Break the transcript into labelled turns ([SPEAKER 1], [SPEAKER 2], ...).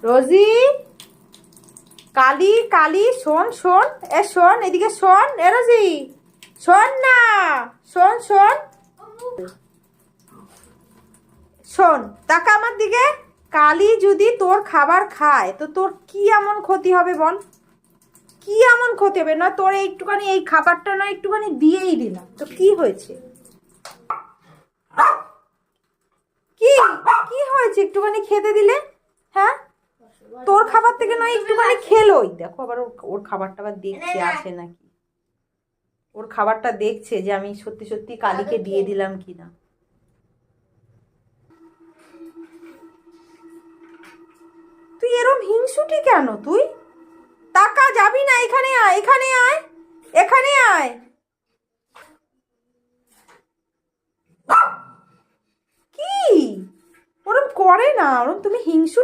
[SPEAKER 1] রোজি, কালি কালি, শোন শোন, এ শোন এদিকে শোন, এ রোজি শোন না, শোন শোন শোন, তাকা আমার দিকে। কালি যদি তোর খাবার খায় তো তোর কি এমন ক্ষতি হবে বল? কি এমন ক্ষতি হবে? না তোর একটুখানি এই খাবারটা না একটুখানি দিয়েই দিলাম, তো কি হয়েছে? কি কি হয়েছে একটুখানি খেতে দিলে? হ্যাঁ, তোর খাবার থেকে নয় একটুখানি খেলোই। দেখো আবার ওর খাবারটা আবার দেখছে আছে নাকি, ওর খাবারটা দেখছে যে আমি সত্যি সত্যি কালিকে দিয়ে দিলাম কিনা। তুই এরম হিংসুটি কেন তুই? টাকা যাবি না, এখানে আয়, এখানে আয়, এখানে আয়। কি ওরম করে না, ওরম তুমি হিংসু